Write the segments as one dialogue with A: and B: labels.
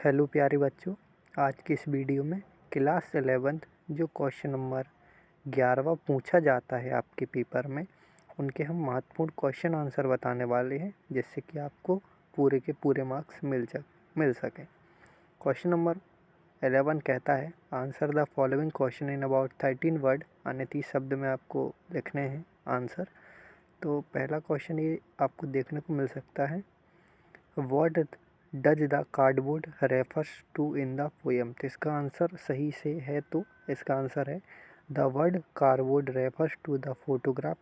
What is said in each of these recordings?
A: Hello प्यारे बच्चों, आज की इस वीडियो में क्लास 11th जो क्वेश्चन नंबर 11वां पूछा जाता है आपके पेपर में, उनके हम महत्वपूर्ण क्वेश्चन आंसर बताने वाले हैं, जिससे कि आपको पूरे के पूरे मार्क्स मिल सकें। क्वेश्चन नंबर 11 कहता है answer the following question in about 13 word, यानी 30 शब्द में आपको लिखने हैं आंसर। तो पहला क्वेश्चन ये आपको देखने को मिल सकता है, what does the cardboard refers to in the poem. तो इसका आंसर सही से है, तो इसका आंसर है the word cardboard refers to the photograph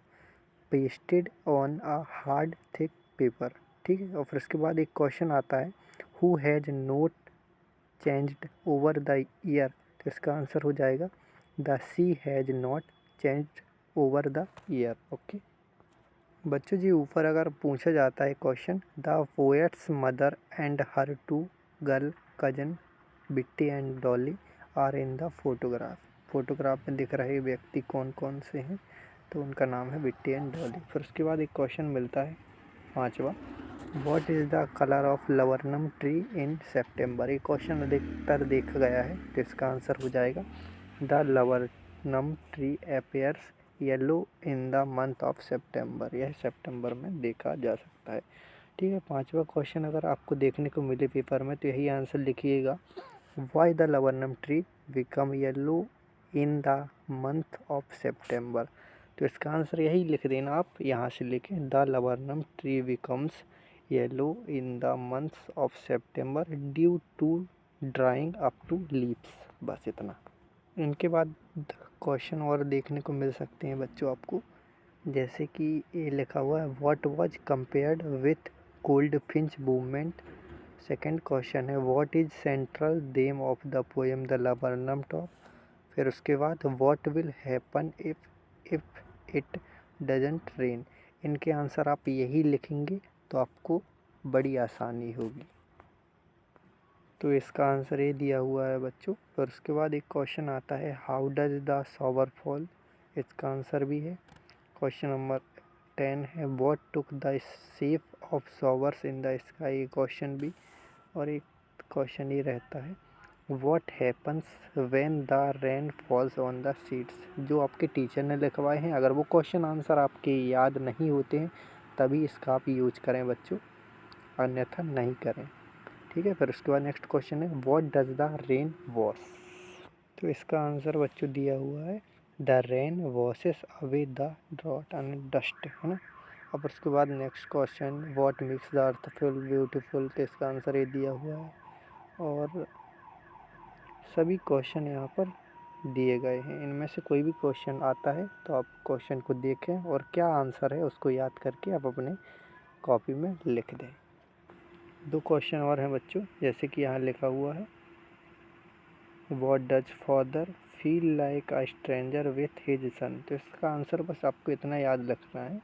A: pasted on a hard thick paper. ठीक है, और फिर उसके बाद एक क्वेश्चन आता है, who has not changed over the year. तो इसका आंसर हो जाएगा the sea has not changed over the year. Okay बच्चों जी, ऊपर अगर पूछा जाता है question, the poet's mother and her two girl cousin Betty and Dolly are in the photograph में दिख रहे व्यक्ति कौन कौन से हैं, तो उनका नाम है बिट्टी एंड डॉली। फिर उसके बाद एक क्वेश्चन मिलता है पांचवा, what is the colour of laburnum tree in September. ये क्वेश्चन अधिकतर देखा गया है, तो इसका आंसर हो जाएगा the laburnum tree appears yellow in the month of September. यह सितंबर में देखा जा सकता है। ठीक है, पांचवा क्वेश्चन अगर आपको देखने को मिले पेपर में, तो यही आंसर लिखिएगा, why the laburnum tree become yellow in the month of September. तो इसका आंसर यही लिख देना आप, यहाँ से लिखें the laburnum tree becomes yellow in the month of September due to drying up to leaves. बस इतना। इनके बाद क्वेश्चन और देखने को मिल सकते हैं बच्चों आपको, जैसे कि ये लिखा हुआ है, what was compared with goldfinch movement. Second question है, what is central theme of the poem the laburnum top. फिर उसके बाद what will happen if it doesn't rain. इनके आंसर आप यही लिखेंगे तो आपको बड़ी आसानी होगी। तो इसका आंसर ये दिया हुआ है बच्चों। फिर उसके बाद एक क्वेश्चन आता है, how does the shower fall. इसका आंसर भी है। क्वेश्चन नंबर 10 है, what took the shape of showers in the sky. Question भी। और एक क्वेश्चन ये रहता है, what happens when the rain falls on the seeds. जो आपके टीचर ने लिखवाए हैं, अगर वो क्वेश्चन आंसर आपके याद नहीं होते हैं तभी इसका आप यूज करें बच्चों, अन्यथा नहीं करें। ठीक है, फिर उसके बाद नेक्स्ट क्वेश्चन है, what does the rain wash. तो इसका आंसर बच्चों दिया हुआ है, the rain washes away the drought and dust, है ना। अब उसके बाद next question, what makes the earth feel beautiful. तो इसका आंसर ये दिया हुआ है, और सभी क्वेश्चन यहाँ पर दिए गए हैं। इनमें से कोई भी क्वेश्चन आता है तो आप क्वेश्चन को देखें और क्या आंसर है उसको याद करके आप अपने कॉपी में लिख दें। दो क्वेश्चन और हैं बच्चों, जैसे कि यहाँ लिखा हुआ है, what does father feel like a stranger with his son. तो इसका आंसर बस आपको इतना याद रखना है,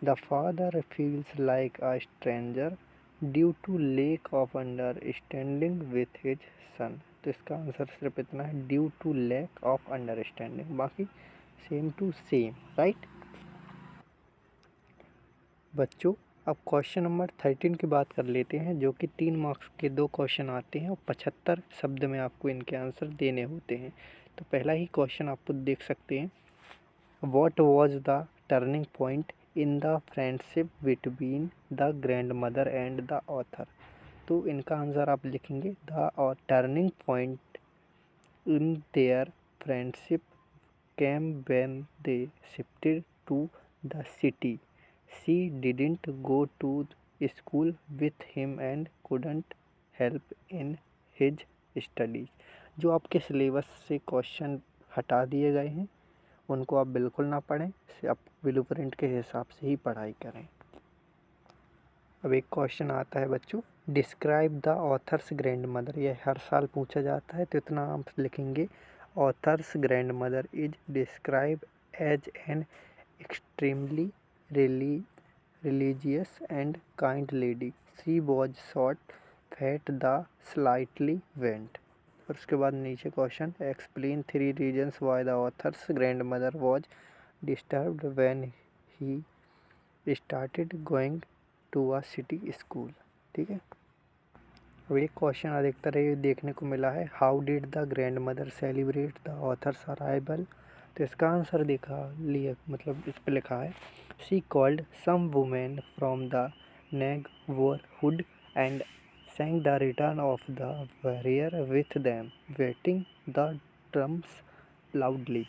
A: the father feels like a stranger due to lack of understanding with his son. तो इसका आंसर सिर्फ इतना है, due to lack of understanding, बाकी सेम टू सेम, राइट बच्चों। अब क्वेश्चन नंबर 13 की बात कर लेते हैं, जो कि 3 मार्क्स के 2 क्वेश्चन आते हैं और 75 शब्द में आपको इनके आंसर देने होते हैं। तो पहला ही क्वेश्चन आपको देख सकते हैं, what was the turning point in the friendship between the grandmother and the author. तो इनका आंसर आप लिखेंगे, the turning point in their friendship came when they shifted to the city. She didn't go to school with him and couldn't help in his studies। जो आपके syllabus से question हटा दिए गए हैं उनको आप बिल्कुल ना पढ़ें, आप ब्लूप्रिंट के हिसाब से ही पढ़ाई करें। अब एक क्वेश्चन आता है बच्चों, describe the author's grand mother. यह हर साल पूछा जाता है, तो इतना आप लिखेंगे, author's grandmother is describe as an extremely religious and kind lady. She was short, fat, the slightly bent। और उसके बाद नीचे question, explain 3 reasons why the author's grandmother was disturbed when he started going to a city school। ठीक है, और ये question अधिकतर ये देखने को मिला है, how did the grandmother celebrate the author's arrival. तो इसका आंसर मतलब इस पे लिखा है, she called some women from the neighbourhood and sang the return of the warrior with them, beating the drums loudly।